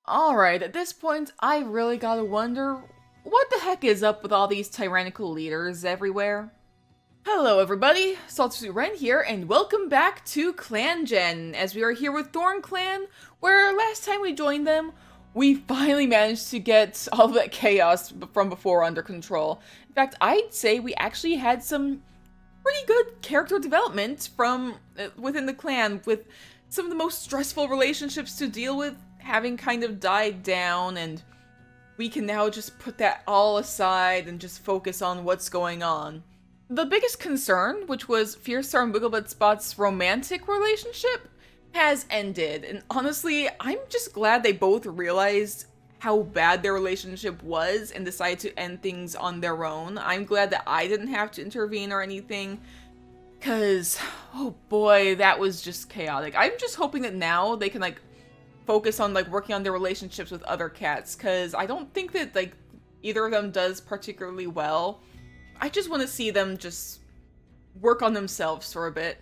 Alright, at this point, I really gotta wonder, what the heck is up with all these tyrannical leaders everywhere? Hello everybody, Saltsu Ren here, and welcome back to ClanGen, as we are here with Thornclan, where last time we joined them, we finally managed to get all that chaos from before under control. In fact, I'd say we actually had some pretty good character development from within the clan, with some of the most stressful relationships to deal with having kind of died down, and we can now just put that all aside and just focus on what's going on. The biggest concern, which was Fierstar and Wigglebutspot's romantic relationship, has ended, and honestly, I'm just glad they both realized how bad their relationship was and decided to end things on their own. I'm glad that I didn't have to intervene or anything, because, oh boy, that was just chaotic. I'm just hoping that now they can, like, focus on, like, working on their relationships with other cats, because I don't think that, like, either of them does particularly well. I just want to see them just work on themselves for a bit.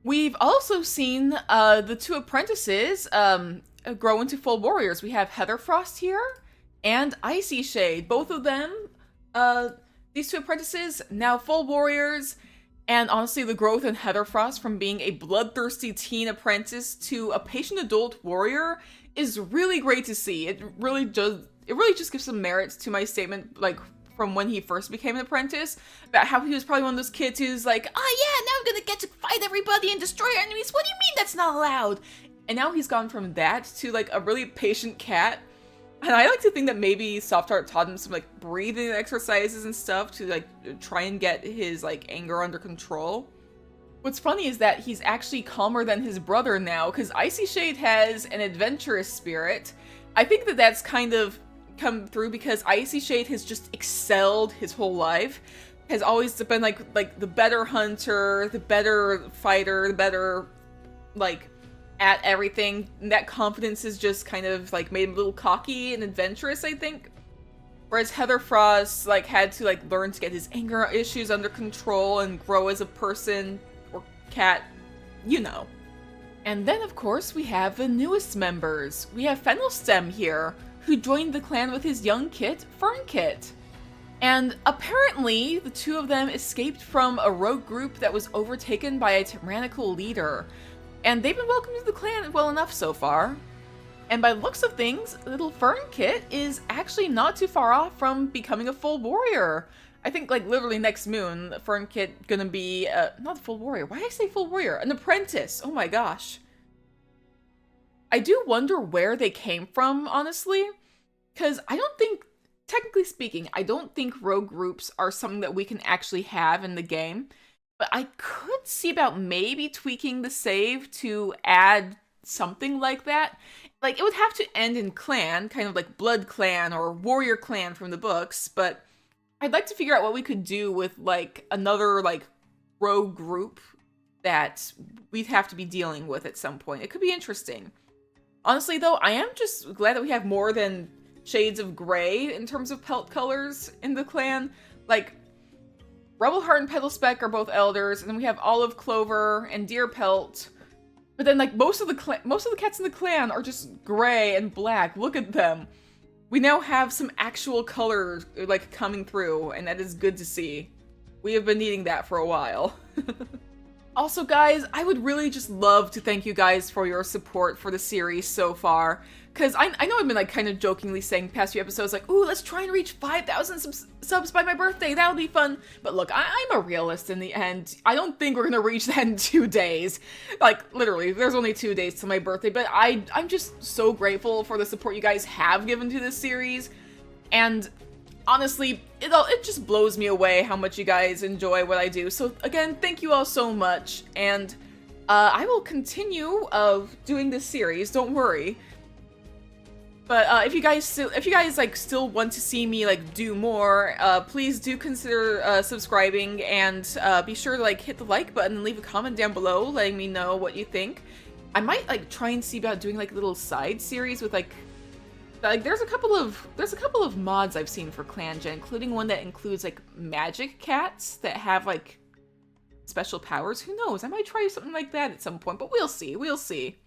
We've also seen the two apprentices grow into full warriors. We have Heatherfrost here and Icy Shade. Both of them, these two apprentices, now full warriors. And honestly, the growth in Heatherfrost from being a bloodthirsty teen apprentice to a patient adult warrior is really great to see. It really just gives some merits to my statement, like, from when he first became an apprentice, about how he was probably one of those kids who's like, oh yeah, now I'm gonna get to fight everybody and destroy enemies. What do you mean that's not allowed? And now he's gone from that to, like, a really patient cat. And I like to think that maybe Soft Heart taught him some, like, breathing exercises and stuff to, like, try and get his, like, anger under control. What's funny is that he's actually calmer than his brother now, because Icy Shade has an adventurous spirit. I think that that's kind of come through because Icy Shade has just excelled his whole life. Has always been, like the better hunter, the better fighter, the better, like, at everything. And that confidence is just kind of, like, made him a little cocky and adventurous, I think. Whereas Heatherfrost, like, had to, like, learn to get his anger issues under control and grow as a person, or cat, you know. And then, of course, we have the newest members. We have Fennelstem here, who joined the clan with his young kit, Fernkit. And apparently, the two of them escaped from a rogue group that was overtaken by a tyrannical leader. And they've been welcomed to the clan well enough so far. And by the looks of things, little Fernkit is actually not too far off from becoming a full warrior. I think, like, literally next moon, Fernkit gonna be, not a full warrior. Why did I say full warrior? An apprentice! Oh my gosh. I do wonder where they came from, honestly. Because I don't think, technically speaking, I don't think rogue groups are something that we can actually have in the game. But I could see about maybe tweaking the save to add something like that. Like, it would have to end in clan, kind of like Blood Clan or Warrior Clan from the books, but I'd like to figure out what we could do with, like, another, like, rogue group that we'd have to be dealing with at some point. It could be interesting. Honestly, though, I am just glad that we have more than shades of gray in terms of pelt colors in the clan. Like, Rubbleheart and Petalspeck are both elders, and then we have Olive Clover and Deer Pelt. But then, like, most of the cats in the clan are just gray and black. Look at them. We now have some actual color, like, coming through, and that is good to see. We have been needing that for a while. Also, guys, I would really just love to thank you guys for your support for the series so far. Because I know I've been, like, kind of jokingly saying past few episodes, like, ooh, let's try and reach 5,000 subs by my birthday, that'll be fun. But look, I'm a realist in the end. I don't think we're gonna reach that in 2 days. Like, literally, there's only 2 days to my birthday, but I'm just so grateful for the support you guys have given to this series. And honestly, it just blows me away how much you guys enjoy what I do. So again, thank you all so much, and I will continue doing this series, don't worry. But if you guys like still want to see me, like, do more, please do consider subscribing, and be sure to, like, hit the like button and leave a comment down below letting me know what you think. I might, like, try and see about doing, like, little side series with, like, there's a couple of mods I've seen for ClanGen, including one that includes, like, magic cats that have, like, special powers. Who knows? I might try something like that at some point, but we'll see. We'll see.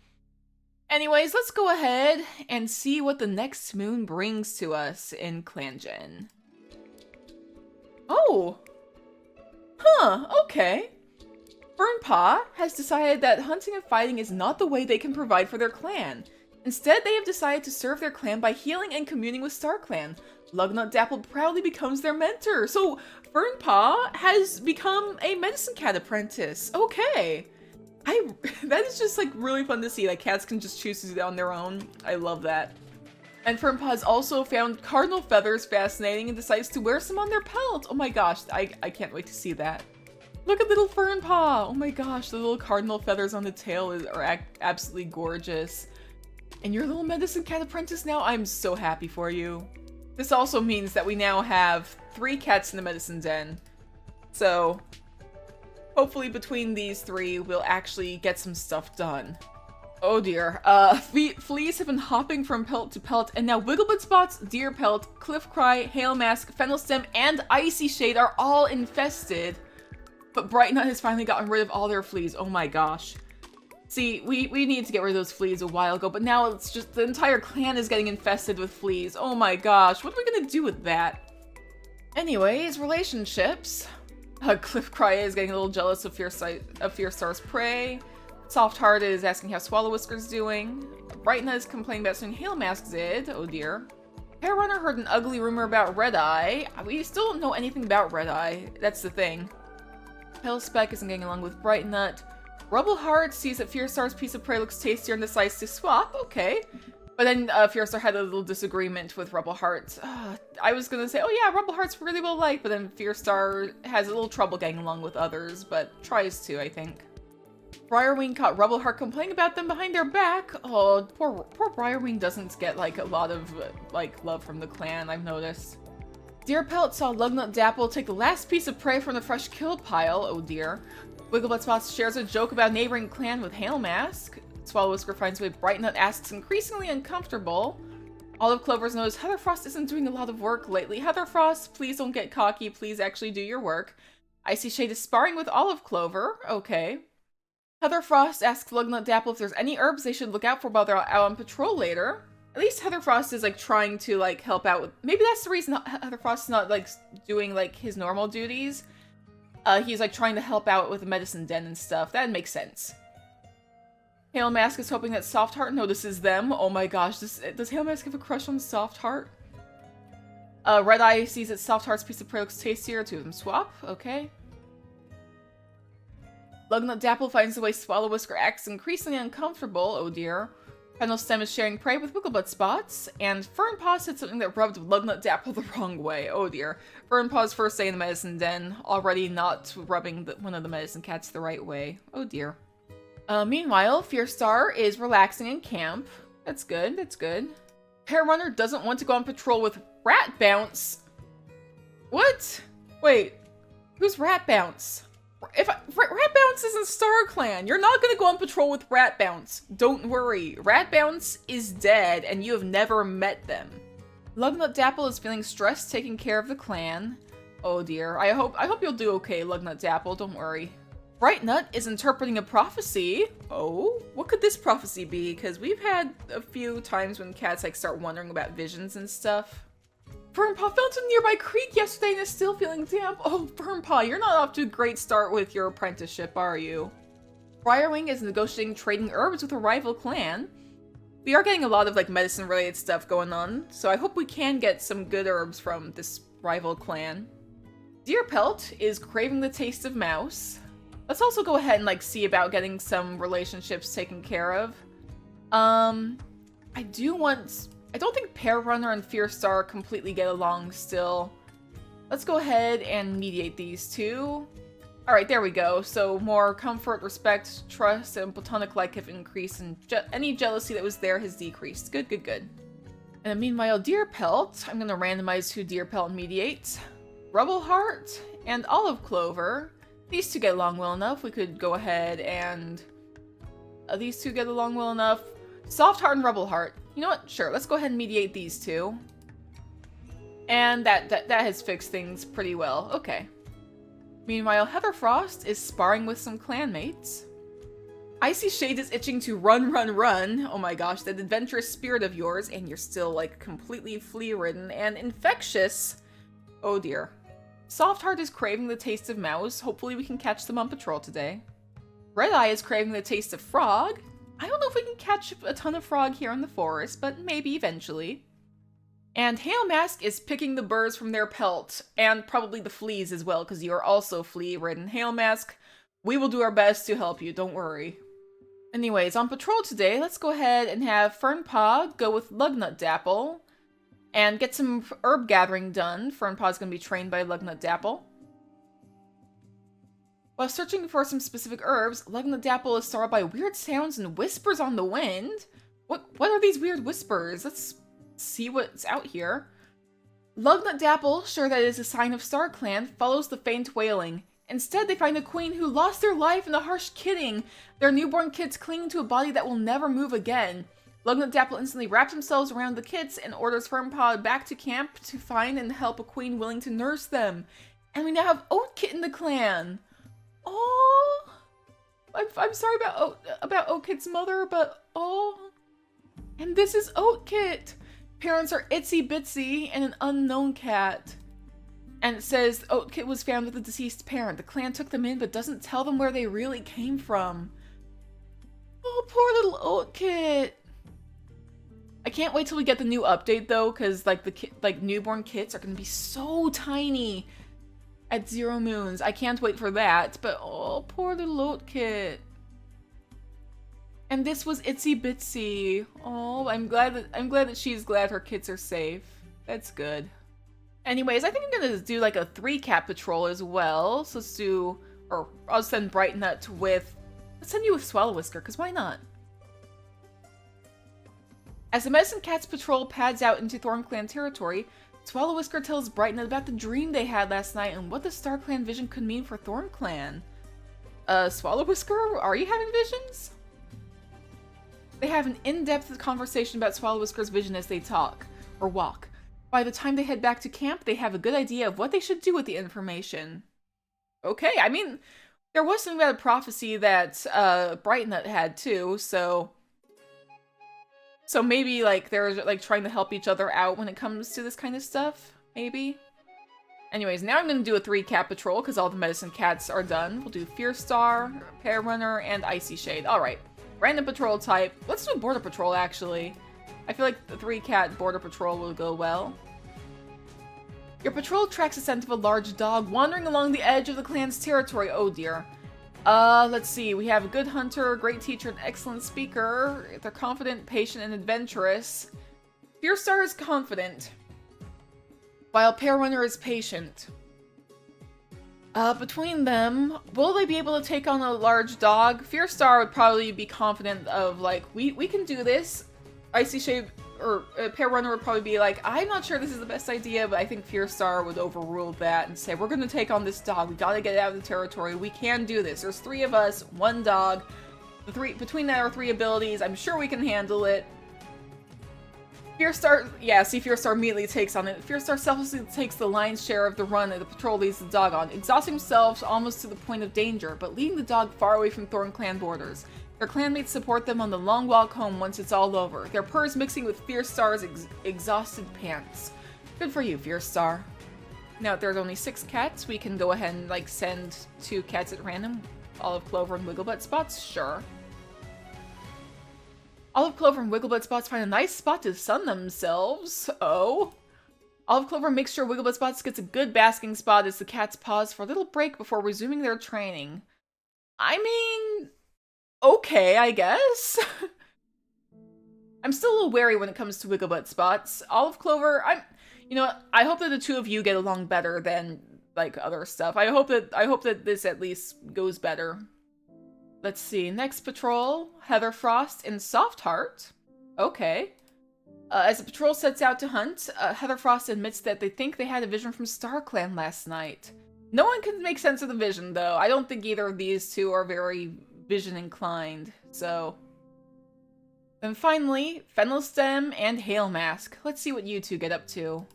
Anyways, let's go ahead and see what the next moon brings to us in ClanGen. Oh! Huh, okay. Fernpaw has decided that hunting and fighting is not the way they can provide for their clan. Instead, they have decided to serve their clan by healing and communing with StarClan. Lugnut Dapple proudly becomes their mentor. So, Fernpaw has become a medicine cat apprentice. Okay. That is just like really fun to see, like cats can just choose to do that on their own. I love that. And Fernpaw has also found cardinal feathers fascinating and decides to wear some on their pelt. Oh my gosh, I can't wait to see that. Look at little Fernpaw! Oh my gosh, the little cardinal feathers on the tail are absolutely gorgeous. And your little medicine cat apprentice now? I'm so happy for you. This also means that we now have 3 cats in the medicine den. So, hopefully between these 3, we'll actually get some stuff done. Oh dear. Fleas have been hopping from pelt to pelt, and now Wigglebud Spots, Deer Pelt, Cliff Cry, Hail Mask, Fennel Stem, and Icy Shade are all infested. But Brightnut has finally gotten rid of all their fleas. Oh my gosh. See, we needed to get rid of those fleas a while ago, but now it's just the entire clan is getting infested with fleas. Oh my gosh, what are we gonna do with that? Anyways, relationships. Cliff Cry is getting a little jealous of Fierstar's prey. Soft Heart is asking how Swallow Whisker's doing. Brightnut is complaining about something Hail Mask did. Oh dear. Hair Runner heard an ugly rumor about Red Eye. We still don't know anything about Red Eye. That's the thing. Pale Speck isn't getting along with Brightnut. Rubble Heart sees that Fierstar's piece of prey looks tastier and decides to swap. Okay. But then Fierstar had a little disagreement with Rubble Heart. I was gonna say, oh yeah, Rubble Heart's really well liked, but then Fierstar has a little trouble getting along with others, but tries to, I think. Briarwing caught Rubble Heart complaining about them behind their back. Oh, poor Briarwing doesn't get like a lot of like love from the clan, I've noticed. Deerpelt saw Lugnut Dapple take the last piece of prey from the fresh kill pile. Oh dear. Wigglebud Spots shares a joke about neighboring clan with Hail Mask. Swallow Whisker finds way Brightnut asks increasingly uncomfortable. Olive Clover's noticed Heatherfrost isn't doing a lot of work lately. Heatherfrost, please don't get cocky. Please actually do your work. Icy Shade is sparring with Olive Clover. Okay. Heatherfrost asks Lugnut Dapple if there's any herbs they should look out for while they're out on patrol later. At least Heatherfrost is like trying to like help out with. Maybe that's the reason Heatherfrost's not like doing like his normal duties. He's like trying to help out with the medicine den and stuff. That makes sense. Hail Mask is hoping that Soft Heart notices them. Oh my gosh, does Hail Mask have a crush on Soft Heart? Red Eye sees that Soft Heart's piece of prey looks tastier. Two of them swap. Okay. Lugnut Dapple finds the way Swallow Whisker acts increasingly uncomfortable. Oh dear. Fennel Stem is sharing prey with Wigglebud Spots, and Fernpaw said something that rubbed Lugnut Dapple the wrong way. Oh dear. Fernpaw's first day in the medicine den, already not rubbing one of the medicine cats the right way. Oh dear. Meanwhile, Fierstar is relaxing in camp. That's good, that's good. Hair Runner doesn't want to go on patrol with Rat Bounce. What? Wait, who's Rat Bounce? Rat Bounce is in StarClan. You're not gonna go on patrol with Rat Bounce. Don't worry. Rat Bounce is dead, and you have never met them. Lugnut Dapple is feeling stressed taking care of the clan. Oh dear. I hope you'll do okay, Lugnut Dapple. Don't worry. Brightnut is interpreting a prophecy. Oh, what could this prophecy be? Because we've had a few times when cats like start wondering about visions and stuff. Fernpaw fell to a nearby creek yesterday and is still feeling damp. Oh, Fernpaw, you're not off to a great start with your apprenticeship, are you? Briarwing is negotiating trading herbs with a rival clan. We are getting a lot of like medicine-related stuff going on, so I hope we can get some good herbs from this rival clan. Deerpelt is craving the taste of mouse. Let's also go ahead and like see about getting some relationships taken care of. I don't think Pear Runner and Fierstar completely get along still. Let's go ahead and mediate these two. Alright, there we go. So more comfort, respect, trust, and platonic like have increased, and any jealousy that was there has decreased. Good, good, good. And meanwhile, Deerpelt, I'm gonna randomize who Deerpelt mediates. Rubble Heart and Olive Clover. These two get along well enough. We could go ahead and... these two get along well enough. Soft Heart and Rubble Heart. You know what? Sure, let's go ahead and mediate these two. And that has fixed things pretty well. Okay. Meanwhile, Heatherfrost is sparring with some clanmates. Icy Shade is itching to run, run, run. Oh my gosh, that adventurous spirit of yours, and you're still, like, completely flea-ridden and infectious. Oh dear. Soft Heart is craving the taste of mouse. Hopefully we can catch them on patrol today. Red Eye is craving the taste of frog. I don't know if we can catch a ton of frog here in the forest, but maybe eventually. And Hail Mask is picking the burrs from their pelt, and probably the fleas as well, because you are also flea-ridden. Hail Mask, we will do our best to help you, don't worry. Anyways, on patrol today, let's go ahead and have Fernpaw go with Lugnut Dapple, and get some herb gathering done. Fernpaw's gonna be trained by Lugnut Dapple. While searching for some specific herbs, Lugnut Dapple is startled by weird sounds and whispers on the wind. What are these weird whispers? Let's see what's out here. Lugnut Dapple, sure that it is a sign of StarClan, follows the faint wailing. Instead, they find a queen who lost their life in a harsh kidding, their newborn kids clinging to a body that will never move again. Lugnut Dapple instantly wraps themselves around the kids and orders Fernpaw back to camp to find and help a queen willing to nurse them. And we now have Oatkit in the clan! Oh, I'm sorry about Oatkit's mother, but oh. And this is Oatkit! Parents are Itsy Bitsy and an unknown cat. And it says Oatkit was found with a deceased parent. The clan took them in, but doesn't tell them where they really came from. Oh, poor little Oatkit. I can't wait till we get the new update though, because like newborn kits are gonna be so tiny at 0 moons. I can't wait for that. But oh, poor little Oatkit. And this was Itsy Bitsy. Oh, I'm glad that she's glad her kids are safe. That's good. Anyways, I think I'm gonna do like a 3-cat patrol as well. So let's do, or I'll send Brightnut with, let's send you with Swallowwhisker, because why not? As the Medicine Cat's patrol pads out into Thornclan territory, Swallowwhisker tells Brightnut about the dream they had last night and what the StarClan vision could mean for Thornclan. Swallowwhisker, are you having visions? They have an in-depth conversation about Swallowwhisker's vision as they talk, or walk. By the time they head back to camp, they have a good idea of what they should do with the information. Okay, I mean, there was something about a prophecy that Brightnut had too, so maybe like they're like trying to help each other out when it comes to this kind of stuff, maybe? Anyways, now I'm gonna do a 3-cat patrol because all the medicine cats are done. We'll do Fierce Star, Pear Runner, and Icy Shade. Alright, random patrol type. Let's do Border Patrol actually. I feel like the 3-cat Border Patrol will go well. Your patrol tracks the scent of a large dog wandering along the edge of the clan's territory. Oh dear. Let's see. We have a good hunter, a great teacher, an excellent speaker. They're confident, patient, and adventurous. Fierce Star is confident, while Pear Runner is patient. Between them, will they be able to take on a large dog? Fierce Star would probably be confident of, like, we can do this. Icy Shade, or Pear Runner would probably be like, I'm not sure this is the best idea, but I think Fierce Star would overrule that and say, we're gonna take on this dog. We gotta get it out of the territory. We can do this. There's 3 of us, 1 dog. Between our 3 abilities, I'm sure we can handle it. Fierce Star, yeah, see, Fierce Star immediately takes on it. Fierce Star selflessly takes the lion's share of the run that the patrol leads the dog on, exhausting himself almost to the point of danger, but leading the dog far away from Thornclan borders. Their clanmates support them on the long walk home once it's all over, their purrs mixing with Fierce Star's exhausted pants. Good for you, Fierce Star. Now, if there's only 6 cats, we can go ahead and, like, send 2 cats at random. Olive Clover and Wigglebutt Spots? Sure. Olive Clover and Wigglebutt Spots find a nice spot to sun themselves. Oh. Olive Clover makes sure Wigglebutt Spots gets a good basking spot as the cats pause for a little break before resuming their training. I mean, okay, I guess. I'm still a little wary when it comes to Wigglebutt Spots. Olive Clover, you know what? I hope that the 2 of you get along better than, like, other stuff. I hope that this at least goes better. Let's see. Next patrol, Heather Frost and Soft Heart. Okay. As the patrol sets out to hunt, Heather Frost admits that they think they had a vision from StarClan last night. No one can make sense of the vision, though. I don't think either of these 2 are very vision inclined, so. Then finally, Fennel Stem and Hail Mask. Let's see what you 2 get up to.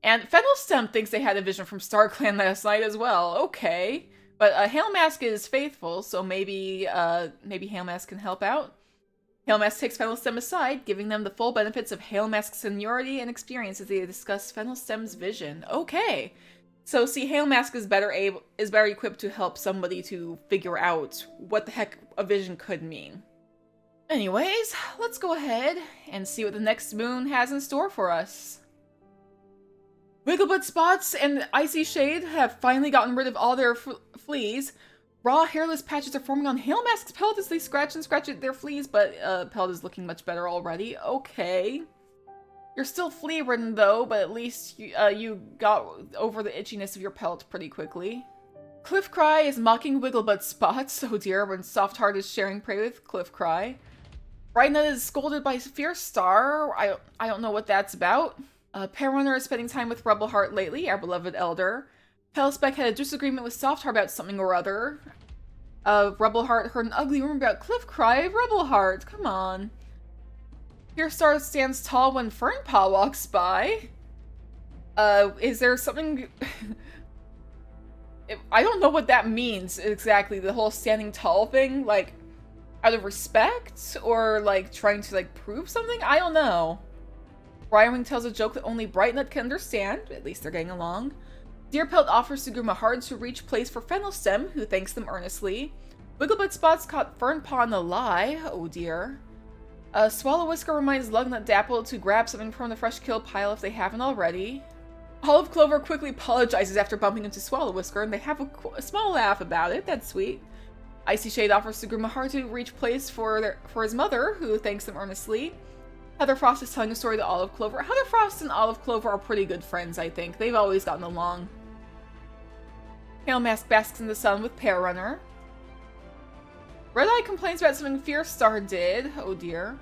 And Fennel Stem thinks they had a vision from StarClan last night as well. Okay. But Hail Mask is faithful, so maybe Hail Mask can help out. Hail Mask takes Fennel Stem aside, giving them the full benefits of Hail Mask's seniority and experience as they discuss Fennel Stem's vision. Okay. So see, Hail Mask is better equipped to help somebody to figure out what the heck a vision could mean. Anyways, let's go ahead and see what the next moon has in store for us. Wigglebutt Spots and Icy Shade have finally gotten rid of all their fleas. Raw, hairless patches are forming on Hail Mask's pelt as they scratch and scratch at their fleas, but pelt is looking much better already. Okay. You're still flea-ridden though, but at least you got over the itchiness of your pelt pretty quickly. Cliff Cry is mocking Wigglebutt Spots, oh dear, when Soft Heart is sharing prey with Cliff Cry. Brightnut is scolded by Fierce Star. I don't know what that's about. Pearrunner is spending time with Rebel Heart lately, our beloved elder. Pelspec had a disagreement with Soft Heart about something or other. Rebel Heart heard an ugly rumor about Cliff Cry. Rebel Heart, come on. Fierce Star stands tall when Fernpaw walks by. Is there something... I don't know what that means exactly, the whole standing tall thing, like, out of respect? Or, like, trying to, like, prove something? I don't know. Briarwing tells a joke that only Brightnut can understand, at least they're getting along. Deerpelt offers Suguma hard to reach place for Fennel Stem, who thanks them earnestly. Wigglebutt Spots caught Fernpaw in a lie, oh dear. Swallow Whisker reminds Lugnut Dapple to grab something from the fresh kill pile if they haven't already. Olive Clover quickly apologizes after bumping into Swallow Whisker, and they have a small laugh about it. That's sweet. Icy Shade offers Suguma hard to reach place for his mother, who thanks them earnestly. Heather Frost is telling a story to Olive Clover. Heather Frost and Olive Clover are pretty good friends, I think. They've always gotten along. Hail Mask basks in the sun with Pearrunner. Red Eye complains about something Fierce Star did. Oh dear.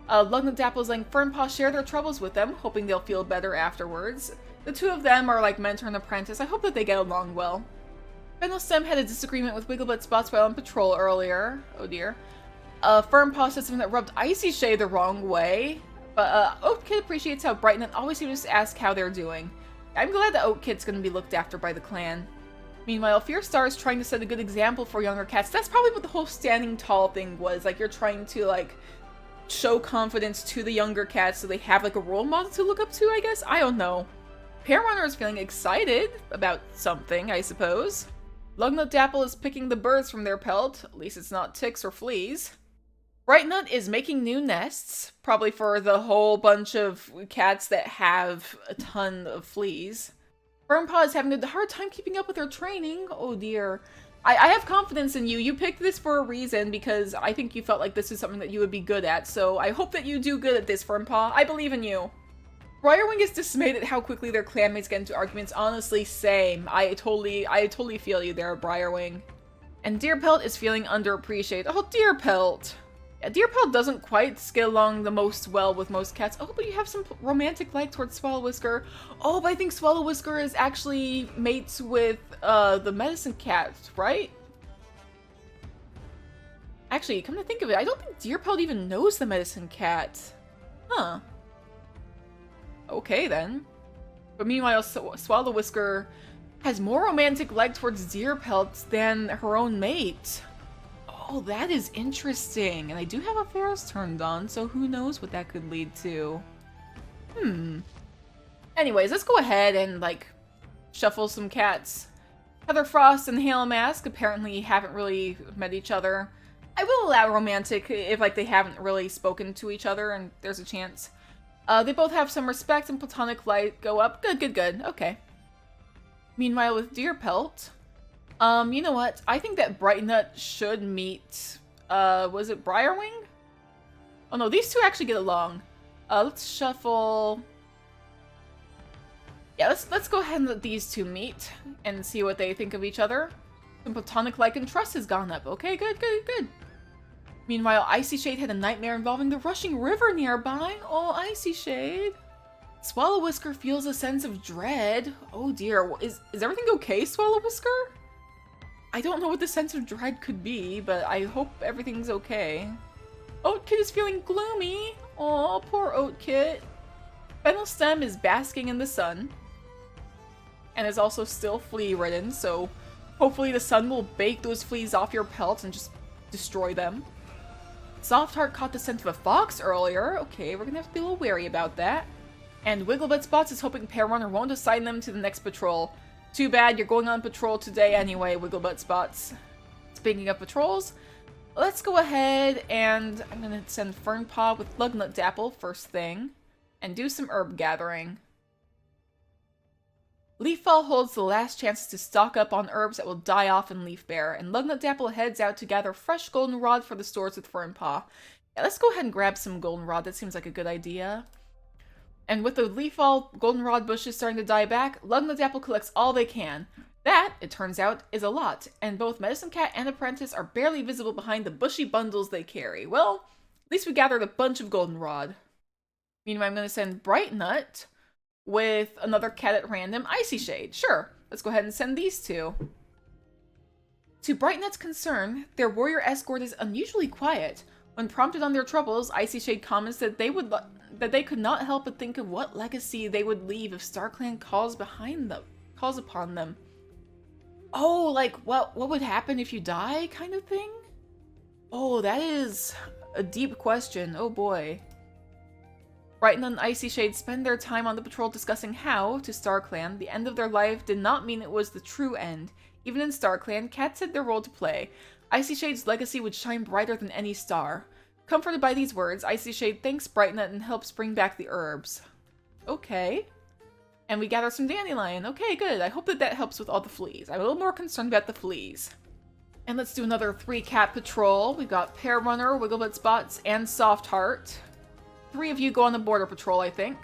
Lugnut Dapple is letting Fernpaw share their troubles with them, hoping they'll feel better afterwards. The two of them are like mentor and apprentice. I hope that they get along well. Fennel Stem had a disagreement with Wigglebutt Spots while on patrol earlier. Oh dear. Fernpaw said something that rubbed Icy Shade the wrong way. But Oatkit appreciates how Brightnut always seems to ask how they're doing. I'm glad that Oatkit's going to be looked after by the clan. Meanwhile, Fierce Star is trying to set a good example for younger cats. That's probably what the whole standing tall thing was. Like, you're trying to, like, show confidence to the younger cats so they have, like, a role model to look up to, I guess? I don't know. Pearrunner is feeling excited about something, I suppose. Lugnut Dapple is picking the birds from their pelt. At least it's not ticks or fleas. Brightnut is making new nests, probably for the whole bunch of cats that have a ton of fleas. Fernpaw is having a hard time keeping up with her training. Oh dear. I have confidence in you. You picked this for a reason because I think you felt like this is something that you would be good at, so I hope that you do good at this, Fernpaw. I believe in you. Briarwing is dismayed at how quickly their clanmates get into arguments. Honestly, same. I totally feel you there, Briarwing. And Deerpelt is feeling underappreciated. Oh, Deerpelt! Yeah, Deerpelt doesn't quite get along the most well with most cats. Oh, but you have some romantic like towards Swallow Whisker. Oh, but I think Swallow Whisker is actually mates with the medicine cat, right? Actually, come to think of it, I don't think Deerpelt even knows the medicine cat. Huh. Okay, then. But meanwhile, Swallow Whisker has more romantic like towards Deerpelt than her own mate. Oh, that is interesting. And I do have a Ferris turned on, so who knows what that could lead to. Anyways, let's go ahead and, like, shuffle some cats. Heather Frost and Hail Mask apparently haven't really met each other. I will allow romantic if, like, they haven't really spoken to each other and there's a chance. They both have some respect and platonic light go up. Good. Okay. Meanwhile, with Deerpelt... you know what? I think that Brightnut should meet, was it Briarwing? Oh no, these two actually get along. Let's shuffle... Yeah, let's go ahead and let these two meet and see what they think of each other. Some platonic like and trust has gone up. Okay, good. Meanwhile, Icy Shade had a nightmare involving the rushing river nearby. Oh, Icy Shade. Swallow Whisker feels a sense of dread. Oh dear, is everything okay, Swallow Whisker? I don't know what the sense of dread could be, but I hope everything's okay. Oatkit is feeling gloomy. Aw, poor Oatkit. Fennel Stem is basking in the sun. And is also still flea-ridden, so Hopefully the sun will bake those fleas off your pelts and just destroy them. Soft Heart caught the scent of a fox earlier. Okay, we're gonna have to be a little wary about that. And Wigglebutt Spots is hoping Pear Runner won't assign them to the next patrol. Too bad, you're going on patrol today anyway, Wigglebutt Spots. Speaking of patrols, let's go ahead and I'm gonna send Fernpaw with Lugnut Dapple first thing, and do some herb gathering. Leafball holds the last chances to stock up on herbs that will die off in Leafbear, and Lugnut Dapple heads out to gather fresh goldenrod for the stores with Fernpaw. Yeah, let's go ahead and grab some goldenrod, that seems like a good idea. And with the Leafball goldenrod bushes starting to die back, Lugnut Dapple collects all they can. That, it turns out, is a lot, and both Medicine Cat and Apprentice are barely visible behind the bushy bundles they carry. Well, at least we gathered a bunch of goldenrod. Meanwhile, I'm going to send Bright Nut with another cat at random, Icy Shade. Sure, let's go ahead and send these two. To Bright Nut's concern, their warrior escort is unusually quiet. When prompted on their troubles, Icy Shade comments that they could not help but think of what legacy they would leave if StarClan calls upon them. Oh, like what would happen if you die kind of thing? Oh, that is a deep question. Oh boy. Brighton and Icy Shade spend their time on the patrol discussing how, to StarClan, the end of their life did not mean it was the true end. Even in StarClan, cats had their role to play. Icy Shade's legacy would shine brighter than any star. Comforted by these words, Icy Shade thanks Brightnut and helps bring back the herbs. Okay. And we gather some dandelion. Okay, good. I hope that helps with all the fleas. I'm a little more concerned about the fleas. And let's do another 3-cat patrol. We've got Pear Runner, Wigglebutt Spots, and Soft Heart. 3 of you go on the border patrol, I think.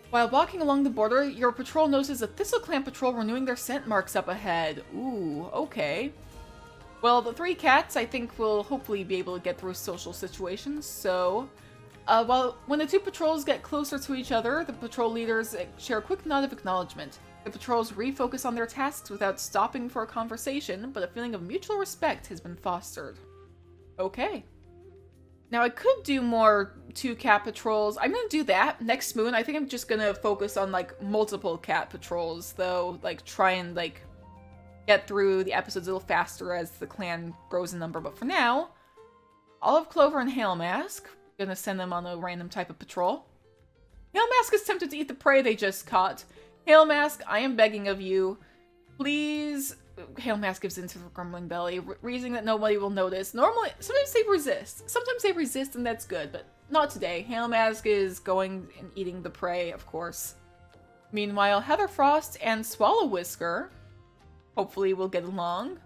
While walking along the border, your patrol notices a ThistleClan patrol renewing their scent marks up ahead. Ooh, okay. Well, the 3 cats, I think, will hopefully be able to get through social situations, so... when the 2 patrols get closer to each other, the patrol leaders share a quick nod of acknowledgement. The patrols refocus on their tasks without stopping for a conversation, but a feeling of mutual respect has been fostered. Okay. Now, I could do more 2-cat patrols. I'm gonna do that next moon. I think I'm just gonna focus on, like, multiple cat patrols, though. Like, try and, like, get through the episodes a little faster as the clan grows in number. But for now, Olive Clover and Hail Mask. Gonna send them on a random type of patrol. Hail Mask is tempted to eat the prey they just caught. Hail Mask, I am begging of you. Please... Hail Mask gives in to the grumbling belly, reasoning that nobody will notice. Normally, sometimes they resist. Sometimes they resist and that's good, but not today. Hail Mask is going and eating the prey, of course. Meanwhile, Heather Frost and Swallow Whisker hopefully will get along.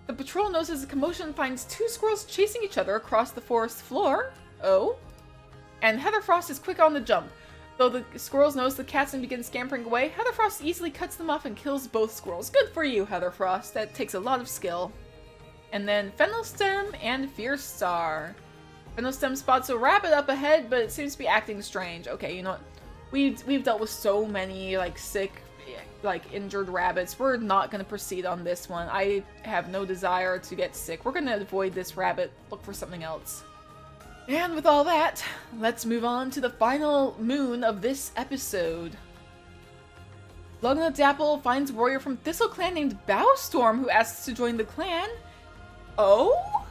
The patrol notices a commotion and finds 2 squirrels chasing each other across the forest floor. Oh. And Heather Frost is quick on the jump. Though the squirrels notice the cats and begin scampering away, Heather Frost easily cuts them off and kills both squirrels. Good for you, Heather Frost. That takes a lot of skill. And then Fennel Stem and Fierce Star. Fennel Stem spots a rabbit up ahead, but it seems to be acting strange. Okay, you know what? We've dealt with so many, like, sick, like, injured rabbits. We're not going to proceed on this one. I have no desire to get sick. We're going to avoid this rabbit. Look for something else. And with all that, let's move on to the final moon of this episode. Lugnut Dapple finds a warrior from ThistleClan named Bowstorm who asks to join the clan. Oh?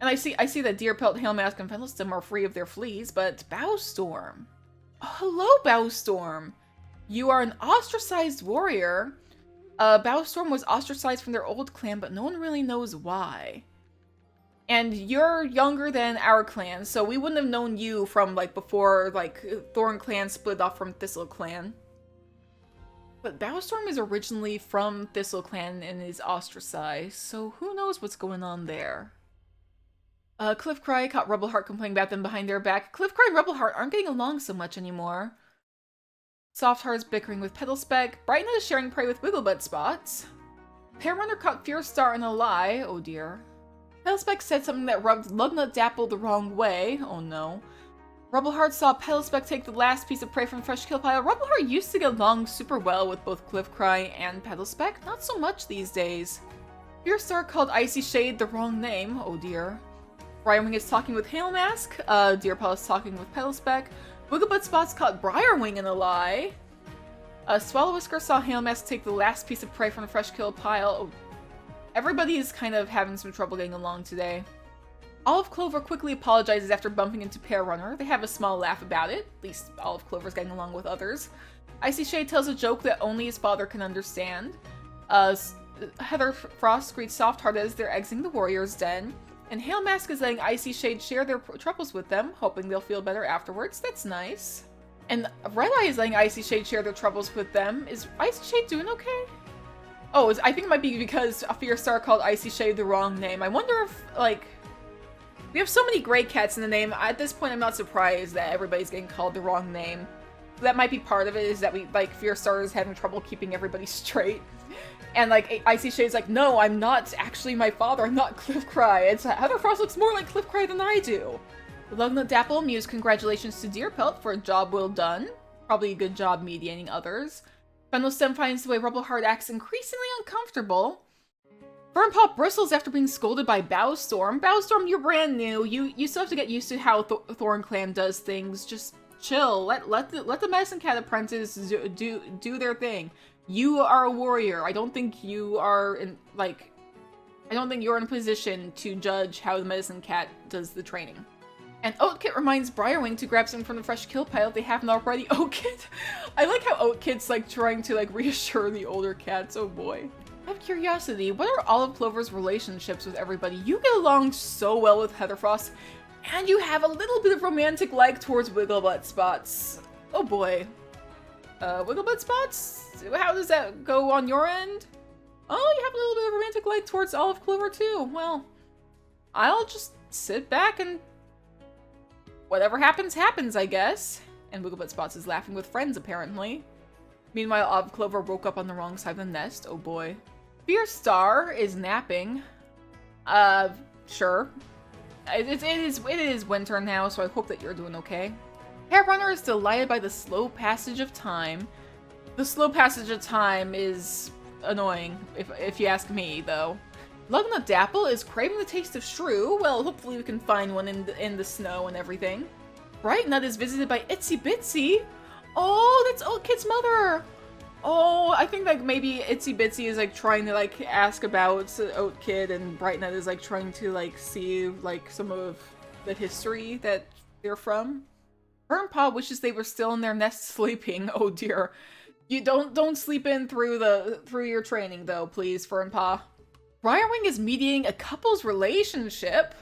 And I see that Deerpelt, Hailmask, and Fennelstem are free of their fleas, but Bowstorm. Oh, hello, Bowstorm. You are an ostracized warrior. Bowstorm was ostracized from their old clan, but no one really knows why. And you're younger than our clan, so we wouldn't have known you from, like, before, like, Thornclan split off from ThistleClan. But Bowstorm is originally from ThistleClan and is ostracized, so who knows what's going on there. Cliffcry caught Rubbleheart complaining about them behind their back. Cliffcry and Rubbleheart aren't getting along so much anymore. Softheart is bickering with Petalspec. Brightnut is sharing prey with Wigglebutt Spots. Pearrunner caught Fierce Star in a lie. Oh dear. Petalspec said something that rubbed Lugnut Dapple the wrong way. Oh no. Rubbleheart saw Petalspec take the last piece of prey from the fresh kill pile. Rubbleheart used to get along super well with both Cliffcry and Petalspec. Not so much these days. Fierce Star called Icy Shade the wrong name. Oh dear. Briarwing is talking with Hailmask. Deerpaw is talking with Petalspec. Wigglebutt Spots caught Briarwing in a lie. Swallow Whisker saw Hailmask take the last piece of prey from the fresh kill pile. Oh, everybody is kind of having some trouble getting along today. Olive Clover quickly apologizes after bumping into Pear Runner. They have a small laugh about it. At least Olive Clover's getting along with others. Icy Shade tells a joke that only his father can understand. Heather Frost greets Soft-Hearted as they're exiting the Warrior's Den. And Hailmask is letting Icy Shade share their troubles with them, hoping they'll feel better afterwards. That's nice. And Red Eye is letting Icy Shade share their troubles with them. Is Icy Shade doing okay? Oh, I think it might be because a Fierce Star called Icy Shade the wrong name. I wonder if, like... We have so many gray cats in the name. At this point, I'm not surprised that everybody's getting called the wrong name. That might be part of it, is that we, like, Fierce Star is having trouble keeping everybody straight. And, like, Icy Shade's like, no, I'm not actually my father. I'm not Cliffcry. It's Heather Frost looks more like Cliffcry than I do. Lugnut Dapple mews congratulations to Deerpelt for a job well done. Probably a good job mediating others. Fennelstem finds the way Rubbleheart acts increasingly uncomfortable. Fernpaw bristles after being scolded by Bowstorm. Bowstorm, you're brand new. You still have to get used to how Thornclan does things. Just chill. Let the Medicine Cat apprentice do their thing. You are a warrior. I don't think you are in I don't think you're in a position to judge how the Medicine Cat does the training. And Oatkit reminds Briarwing to grab something from the fresh kill pile if they haven't already. Oatkit? I like how Oatkit's like trying to like reassure the older cats. Oh boy. I have curiosity, what are Olive Clover's relationships with everybody? You get along so well with Heatherfrost, and you have a little bit of romantic like towards Wigglebutt Spots. Oh boy. Wigglebutt Spots? How does that go on your end? Oh, you have a little bit of romantic like towards Olive Clover too. Well, I'll just sit back and whatever happens, happens, I guess. And Wigglebutt Spots is laughing with friends, apparently. Meanwhile, Olive Clover woke up on the wrong side of the nest. Oh boy. Fierce Star is napping. Sure. It is winter now, so I hope that you're doing okay. Hair Runner is delighted by the slow passage of time. The slow passage of time is annoying, if you ask me, though. Lugnut Dapple is craving the taste of shrew. Well, hopefully we can find one in the snow and everything. Bright Nut is visited by Itsy Bitsy. Oh, that's Oatkit's mother! Oh, I think like maybe Itsy Bitsy is like trying to like ask about Oatkit, and Brightnut is like trying to like see like some of the history that they're from. Fernpaw wishes they were still in their nest sleeping. Oh dear. You don't sleep in through your training though, please, Fernpaw. Briarwing is mediating a couple's relationship.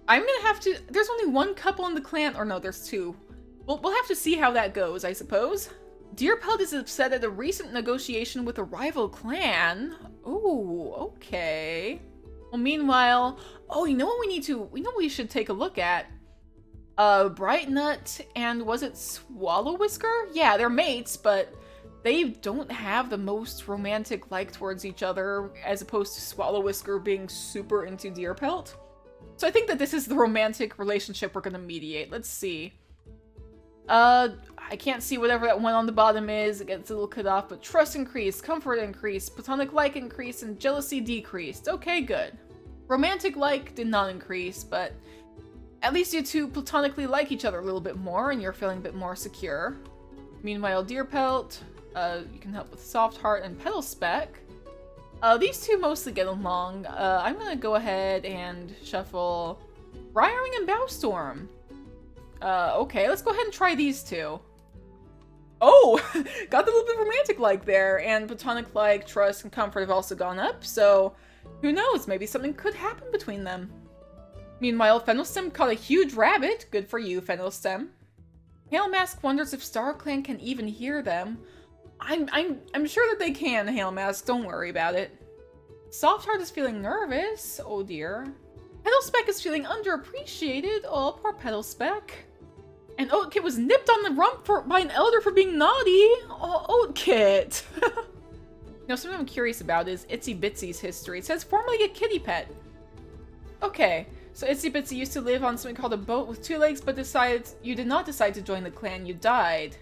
I'm gonna have to. There's only one couple in the clan, or no, there's two. We'll have to see how that goes, I suppose. Deerpelt is upset at a recent negotiation with a rival clan. Ooh, okay. Well, meanwhile, oh, you know what we should take a look at? Brightnut and was it Swallow Whisker? Yeah, they're mates, but they don't have the most romantic like towards each other, as opposed to Swallow Whisker being super into Deerpelt. So I think that this is the romantic relationship we're gonna mediate. Let's see. I can't see whatever that one on the bottom is. It gets a little cut off, but trust increased, comfort increased, platonic like increased, and jealousy decreased. Okay, good. Romantic like did not increase, but at least you two platonically like each other a little bit more, and you're feeling a bit more secure. Meanwhile, Deerpelt, you can help with Soft Heart and Petal Speck. These two mostly get along. I'm gonna go ahead and shuffle Briarwing and Bowstorm. Okay, let's go ahead and try these two. Oh, got the little bit of romantic like there, and platonic like, trust, and comfort have also gone up, so who knows, maybe something could happen between them. Meanwhile, Fennelstem caught a huge rabbit. Good for you, Fennelstem. Hailmask wonders if StarClan can even hear them. I'm sure that they can, Hailmask, don't worry about it. Softheart is feeling nervous. Oh dear. Petalspeck is feeling underappreciated. Oh, poor Petalspeck. And Oatkit was nipped on the rump by an elder for being naughty. Oh, Oatkit. Now, something I'm curious about is Itsy Bitsy's history. It says formerly a kitty pet. Okay, so Itsy Bitsy used to live on something called a boat with two legs, but you did not decide to join the clan. You died.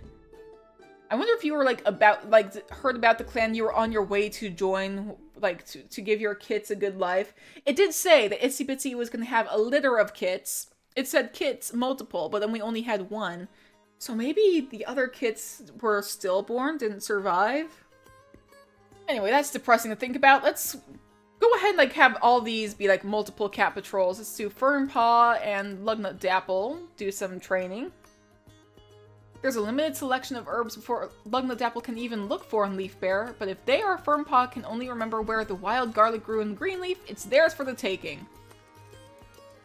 I wonder if you were heard about the clan. You were on your way to join, to give your kits a good life. It did say that Itsy Bitsy was going to have a litter of kits. It said kits, multiple, but then we only had one. So maybe the other kits were stillborn, didn't survive? Anyway, that's depressing to think about. Let's go ahead and like have all these be like multiple cat patrols. Let's do Fernpaw and Lugnut Dapple. Do some training. There's a limited selection of herbs before Lugnut Dapple can even look for in Leafbear, but if they or Fernpaw can only remember where the wild garlic grew in Greenleaf, it's theirs for the taking.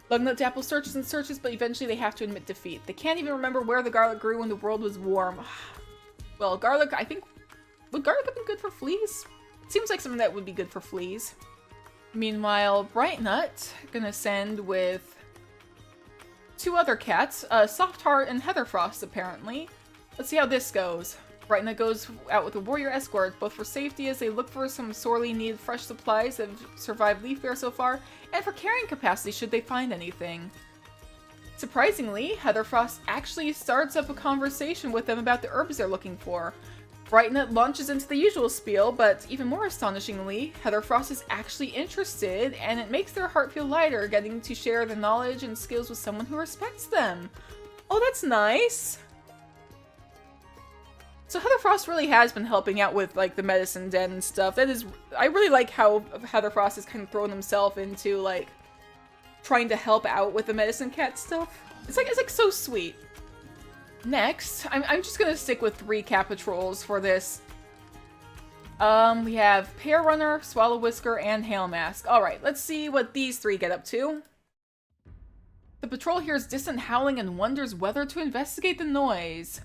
Lugnut Dapple searches and searches, but eventually they have to admit defeat. They can't even remember where the garlic grew when the world was warm. Well, garlic, I think... Would garlic have been good for fleas? It seems like something that would be good for fleas. Meanwhile, Brightnut, gonna send with 2 other cats, Softheart and Heatherfrost, apparently. Let's see how this goes. Brightnut goes out with a warrior escort, both for safety as they look for some sorely needed fresh supplies that have survived Leafbear so far, and for carrying capacity should they find anything. Surprisingly, Heatherfrost actually starts up a conversation with them about the herbs they're looking for. Brightnut launches into the usual spiel, but even more astonishingly, Heatherfrost is actually interested, and it makes their heart feel lighter getting to share the knowledge and skills with someone who respects them. Oh, that's nice! So Heatherfrost really has been helping out with, like, the medicine den and stuff. That is... I really like how Heatherfrost has kind of thrown himself into, like, trying to help out with the medicine cat stuff. It's like so sweet. Next, I'm just gonna stick with 3 cat patrols for this. We have Pear Runner, Swallow Whisker, and Hail Mask. Alright, let's see what these 3 get up to. The patrol hears distant howling and wonders whether to investigate the noise.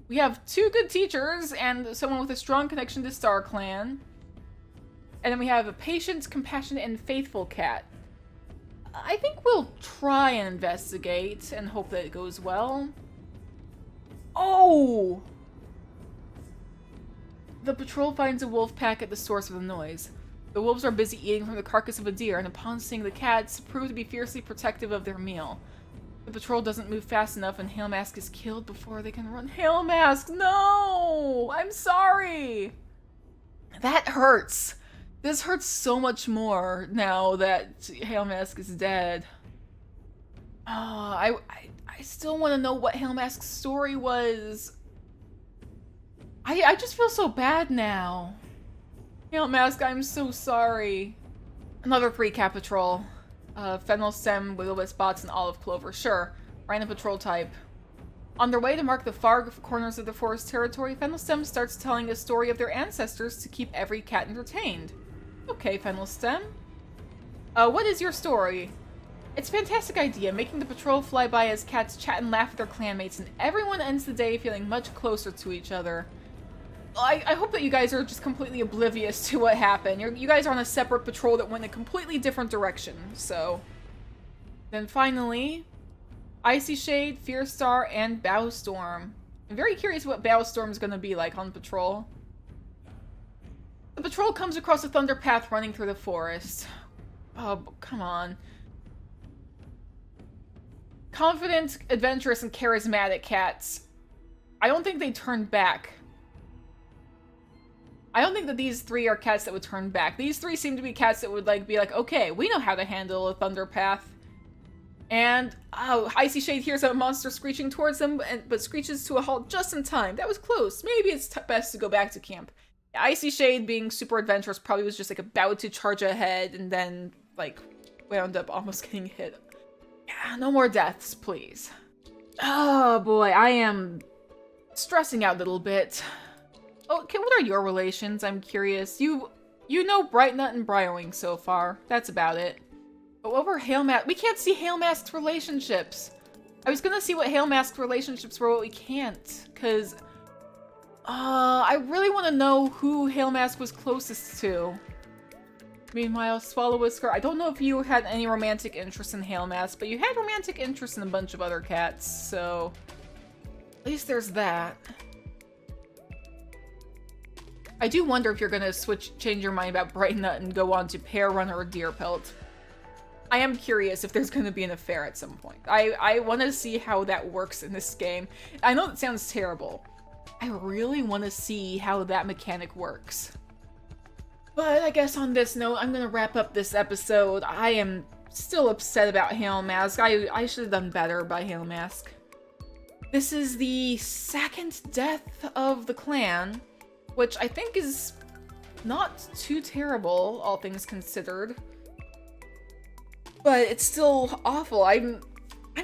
We have 2 good teachers and someone with a strong connection to Thornclan. And then we have a patient, compassionate, and faithful cat. I think we'll try and investigate and hope that it goes well. Oh! The patrol finds a wolf pack at the source of the noise. The wolves are busy eating from the carcass of a deer, and upon seeing the cats, prove to be fiercely protective of their meal. The patrol doesn't move fast enough and Hail Mask is killed before they can run. Hail Mask, no! I'm sorry! That hurts. This hurts so much more now that Hail Mask is dead. I still want to know what Hail Mask's story was. I just feel so bad now. Hail Mask, I'm so sorry. Another 3 cat patrol. Fennel Stem, Wigglebit Spots, and Olive Clover. Sure. Random patrol type. On their way to mark the far corners of the forest territory, Fennel Stem starts telling a story of their ancestors to keep every cat entertained. Okay, Fennel Stem. What is your story? It's a fantastic idea, making the patrol fly by as cats chat and laugh with their clanmates, and everyone ends the day feeling much closer to each other. I hope that you guys are just completely oblivious to what happened. You guys are on a separate patrol that went in a completely different direction, so... Then finally, Icy Shade, Fierce Star, and Bowstorm. I'm very curious what Bowstorm is going to be like on patrol. The patrol comes across a thunder path running through the forest. Oh, come on. Confident, adventurous, and charismatic cats. I don't think they turn back. I don't think that these 3 are cats that would turn back. These 3 seem to be cats that would be like, okay, we know how to handle a thunder path. And, oh, Icy Shade hears a monster screeching towards them, but screeches to a halt just in time. That was close. Maybe it's best to go back to camp. Icy Shade, being super adventurous, probably was just, like, about to charge ahead and then, like, wound up almost getting hit. Yeah, no more deaths, please. Oh, boy, I am stressing out a little bit. Oh, okay, what are your relations? I'm curious. You know Brightnut and Briarwing so far. That's about it. But what were Hail Mask? We can't see Hail Mask's relationships. I was gonna see what Hail Mask's relationships were, but we can't. Because, I really want to know who Hail Mask was closest to. Meanwhile, Swallow Whisker, I don't know if you had any romantic interest in Hail Mask, but you had romantic interest in a bunch of other cats, so... At least there's that. I do wonder if you're gonna change your mind about Brightnut and go on to Pear Runner or Deer Pelt. I am curious if there's gonna be an affair at some point. I want to see how that works in this game. I know it sounds terrible. I really want to see how that mechanic works. But I guess on this note, I'm gonna wrap up this episode. I am still upset about Hail Mask. I should have done better by Hail Mask. This is the second death of the clan, which I think is not too terrible, all things considered. But it's still awful. I'm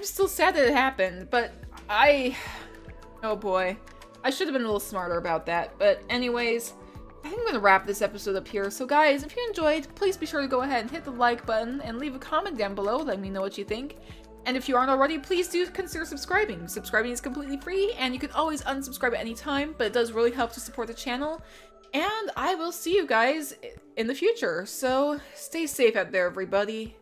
still sad that it happened, but oh boy. I should have been a little smarter about that. But anyways, I think I'm going to wrap this episode up here. So guys, if you enjoyed, please be sure to go ahead and hit the like button and leave a comment down below letting me know what you think. And if you aren't already, please do consider subscribing. Subscribing is completely free, and you can always unsubscribe at any time, but it does really help to support the channel. And I will see you guys in the future. So stay safe out there, everybody.